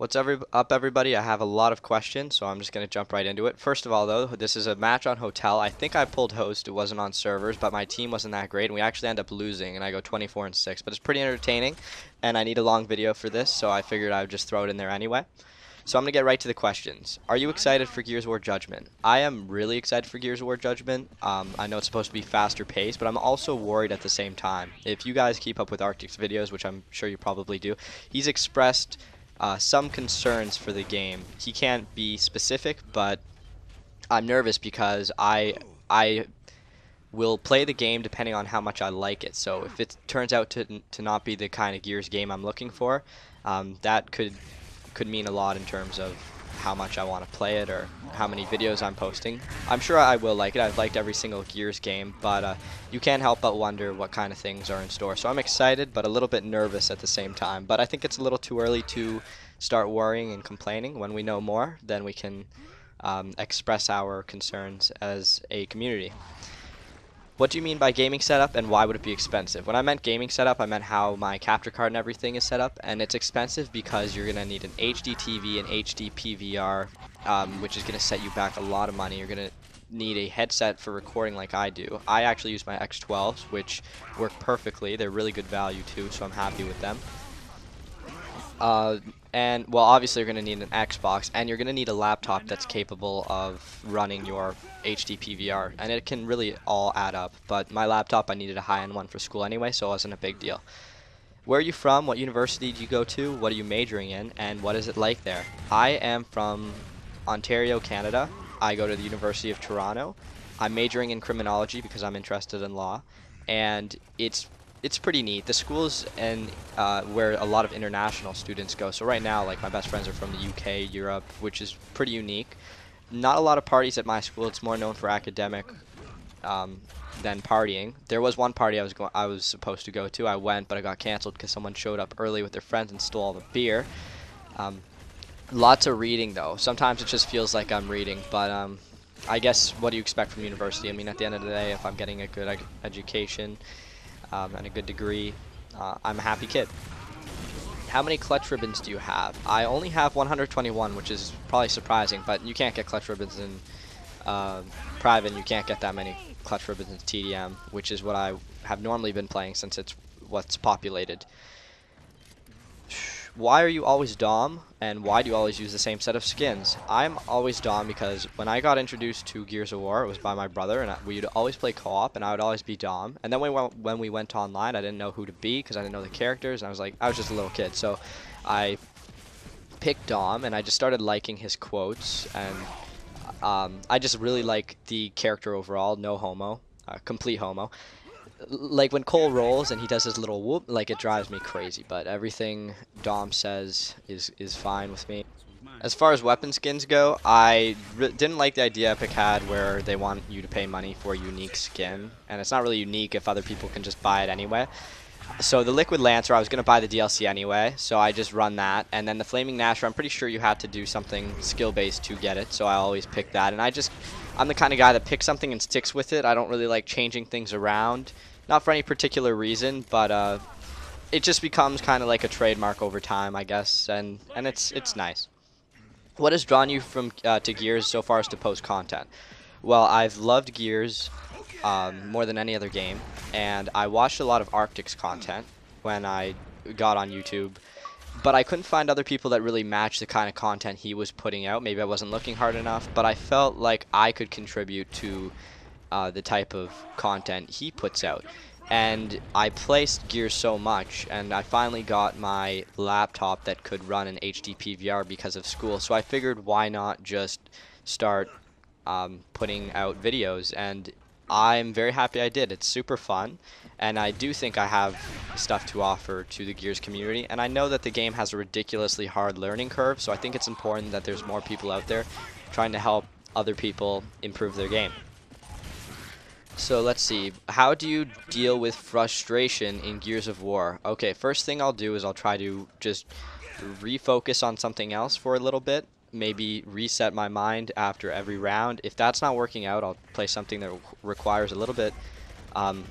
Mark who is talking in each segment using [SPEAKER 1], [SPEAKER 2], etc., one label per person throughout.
[SPEAKER 1] Up, everybody? I have a lot of questions, so I'm just going to jump right into it. First of all, though, this is a match on Hotel. I think I pulled host. It wasn't on servers, but my team wasn't that great, and we actually end up losing, and I go 24-6. But it's pretty entertaining, and I need a long video for this, so I figured I would just throw it in there anyway. So I'm going to get right to the questions. Are you excited for Gears of War Judgment? I am really excited for Gears of War Judgment. I know it's supposed to be faster paced, but I'm also worried at the same time. If you guys keep up with Arctic's videos, which I'm sure you probably do, he's expressed some concerns for the game. He can't be specific, but I'm nervous because I will play the game depending on how much I like it. So if it turns out to not be the kind of Gears game I'm looking for, that could mean a lot in terms of how much I want to play it or how many videos I'm posting. I'm sure I will like it. I've liked every single Gears game, but you can't help but wonder what kind of things are in store. So I'm excited, but a little bit nervous at the same time. But I think it's a little too early to start worrying and complaining. When we know more, then we can express our concerns as a community. What do you mean by gaming setup, and why would it be expensive? When I meant gaming setup, I meant how my capture card and everything is set up, and it's expensive because you're going to need an HD TV and HD PVR, which is going to set you back a lot of money. You're going to need a headset for recording like I do. I actually use my X12s, which work perfectly. They're really good value too, so I'm happy with them. And, well, obviously you're going to need an Xbox, and you're going to need a laptop that's capable of running your HD PVR, and it can really all add up. But my laptop, I needed a high-end one for school anyway, so it wasn't a big deal. Where are you from? What university do you go to? What are you majoring in? And what is it like there? I am from Ontario, Canada. I go to the University of Toronto. I'm majoring in criminology because I'm interested in law, and it's pretty neat. The school's and where a lot of international students go. So right now, like, my best friends are from the UK, Europe, which is pretty unique. Not a lot of parties at my school. It's more known for academic than partying. There was one party I was supposed to go to. I went, but I got canceled because someone showed up early with their friends and stole all the beer. Lots of reading, though. Sometimes it just feels like I'm reading, but I guess what do you expect from university? I mean, at the end of the day, if I'm getting a good education and a good degree, I'm a happy kid. How many clutch ribbons do you have? I only have 121, which is probably surprising, but you can't get clutch ribbons in private, and you can't get that many clutch ribbons in TDM, which is what I have normally been playing since it's what's populated. Why are you always Dom, and why do you always use the same set of skins? I'm always Dom because when I got introduced to Gears of War, it was by my brother, and we'd always play co-op, and I would always be Dom. And then when we went online, I didn't know who to be because I didn't know the characters, and I was just a little kid. So I picked Dom, and I just started liking his quotes, and I just really like the character overall. No homo, complete homo. Like when Cole rolls and he does his little whoop, like, it drives me crazy, but everything Dom says is fine with me. As far as weapon skins go, I didn't like the idea Epic had where they want you to pay money for a unique skin, and it's not really unique if other people can just buy it anyway. So the Liquid Lancer, I was going to buy the DLC anyway, so I just run that, and then the Flaming Gnasher, I'm pretty sure you had to do something skill-based to get it, so I always pick that, and I'm the kind of guy that picks something and sticks with it. I don't really like changing things around. Not for any particular reason, but it just becomes kind of like a trademark over time, I guess, and it's nice. What has drawn you to Gears so far as to post content? Well, I've loved Gears more than any other game, and I watched a lot of Arctic's content when I got on YouTube, but I couldn't find other people that really matched the kind of content he was putting out. Maybe I wasn't looking hard enough, but I felt like I could contribute to the type of content he puts out. And I placed Gears so much, and I finally got my laptop that could run an HD PVR because of school, so I figured why not just start putting out videos, and I'm very happy I did. It's super fun, and I do think I have stuff to offer to the Gears community, and I know that the game has a ridiculously hard learning curve, so I think it's important that there's more people out there trying to help other people improve their game. So let's see, how do you deal with frustration in Gears of War? Okay, first thing I'll do is I'll try to just refocus on something else for a little bit, maybe reset my mind after every round. If that's not working out, I'll play something that requires a little bit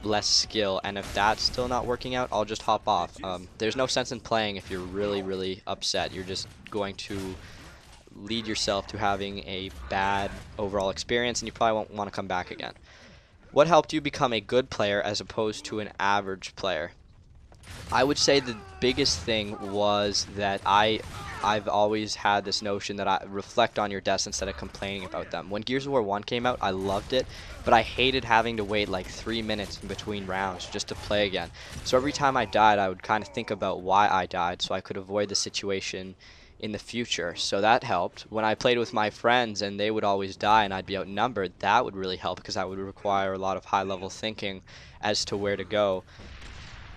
[SPEAKER 1] less skill, and if that's still not working out, I'll just hop off. There's no sense in playing if you're really upset. You're just going to lead yourself to having a bad overall experience, and you probably won't want to come back again. What helped you become a good player as opposed to an average player? I would say the biggest thing was that I've always had this notion that I reflect on your deaths instead of complaining about them. When Gears of War 1 came out, I loved it, but I hated having to wait like 3 minutes in between rounds just to play again. So every time I died, I would kind of think about why I died so I could avoid the situation in the future. So that helped. When I played with my friends and they would always die and I'd be outnumbered, that would really help because that would require a lot of high-level thinking as to where to go.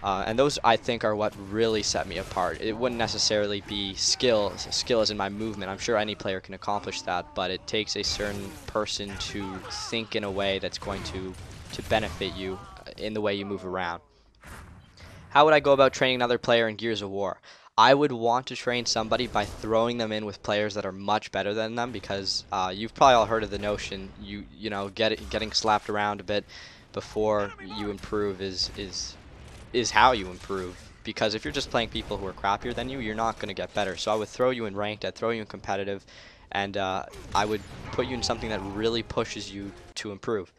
[SPEAKER 1] And those, I think, are what really set me apart. It wouldn't necessarily be skill as in my movement. I'm sure any player can accomplish that, but it takes a certain person to think in a way that's going to benefit you in the way you move around. How would I go about training another player in Gears of War? I would want to train somebody by throwing them in with players that are much better than them, because you've probably all heard of the notion you know getting slapped around a bit before you improve is how you improve. Because if you're just playing people who are crappier than you, you're not going to get better. So I would throw you in ranked, I'd throw you in competitive, and I would put you in something that really pushes you to improve.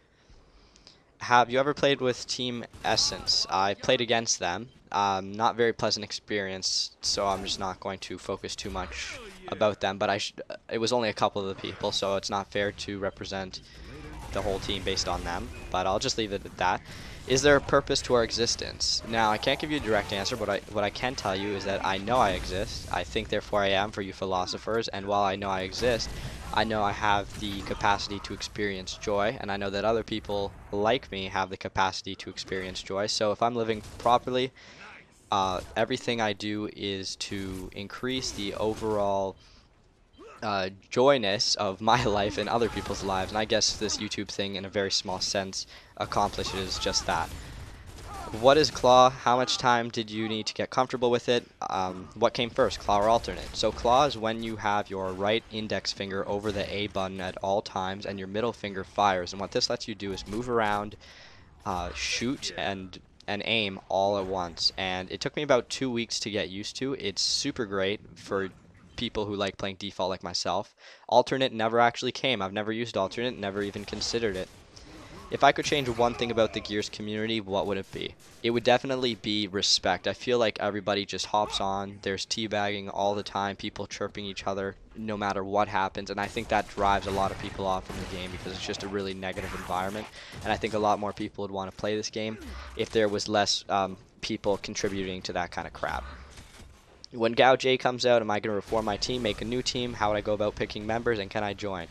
[SPEAKER 1] Have you ever played with Team Essence? I played against them. Not very pleasant experience, so I'm just not going to focus too much about them. But it was only a couple of the people, so it's not fair to represent the whole team based on them. But I'll just leave it at that. Is there a purpose to our existence? Now, I can't give you a direct answer, but what I can tell you is that I know I exist. I think, therefore I am for you philosophers, and while I know I exist, I know I have the capacity to experience joy, and I know that other people like me have the capacity to experience joy. So if I'm living properly, everything I do is to increase the overall joyness of my life and other people's lives, and I guess this YouTube thing in a very small sense accomplishes just that. What is claw? How much time did you need to get comfortable with it? What came first, claw or alternate? So claw is when you have your right index finger over the A button at all times and your middle finger fires, and what this lets you do is move around, shoot, and aim all at once. And it took me about 2 weeks to get used to. It's super great for people who like playing default like myself. Alternate never actually came. I've never used alternate, never even considered it. If I could change one thing about the Gears community, what would it be? It would definitely be respect. I feel like everybody just hops on. There's teabagging all the time, people chirping each other no matter what happens, and I think that drives a lot of people off from the game because it's just a really negative environment, and I think a lot more people would want to play this game if there was less people contributing to that kind of crap. When Gao J comes out, am I going to reform my team, make a new team? How would I go about picking members, and can I join?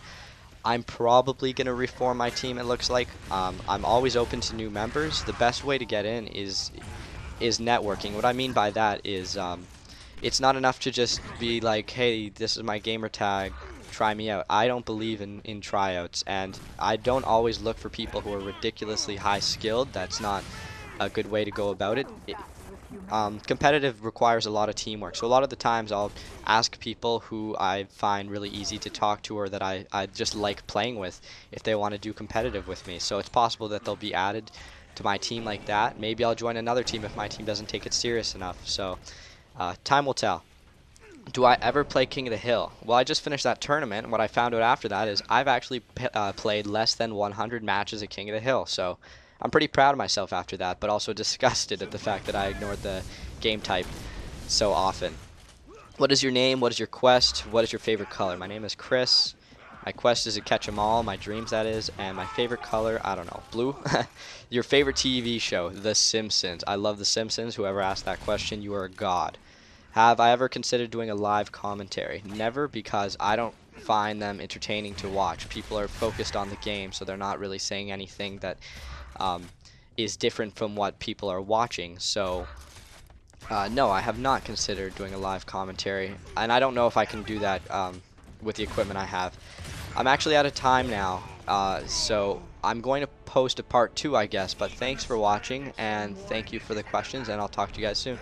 [SPEAKER 1] I'm probably going to reform my team, it looks like. I'm always open to new members. The best way to get in is networking. What I mean by that is it's not enough to just be like, hey, this is my gamer tag, try me out. I don't believe in tryouts, and I don't always look for people who are ridiculously high skilled. That's not a good way to go about it. Competitive requires a lot of teamwork, so a lot of the times I'll ask people who I find really easy to talk to or that I just like playing with if they want to do competitive with me. So it's possible that they'll be added to my team like that. Maybe I'll join another team if my team doesn't take it serious enough. So time will tell. Do I ever play King of the Hill? Well, I just finished that tournament, and what I found out after that is I've actually played less than 100 matches at King of the Hill. So I'm pretty proud of myself after that, but also disgusted at the fact that I ignored the game type so often. What is your name? What is your quest? What is your favorite color? My name is Chris. My quest is to catch 'em all, my dreams that is, and my favorite color, I don't know, blue? Your favorite TV show? The Simpsons. I love The Simpsons. Whoever asked that question, you are a god. Have I ever considered doing a live commentary? Never, because I don't find them entertaining to watch. People are focused on the game, so they're not really saying anything that is different from what people are watching. So no, I have not considered doing a live commentary, and I don't know if I can do that with the equipment I have. I'm actually out of time now, so I'm going to post a part 2, I guess, but thanks for watching, and thank you for the questions, and I'll talk to you guys soon.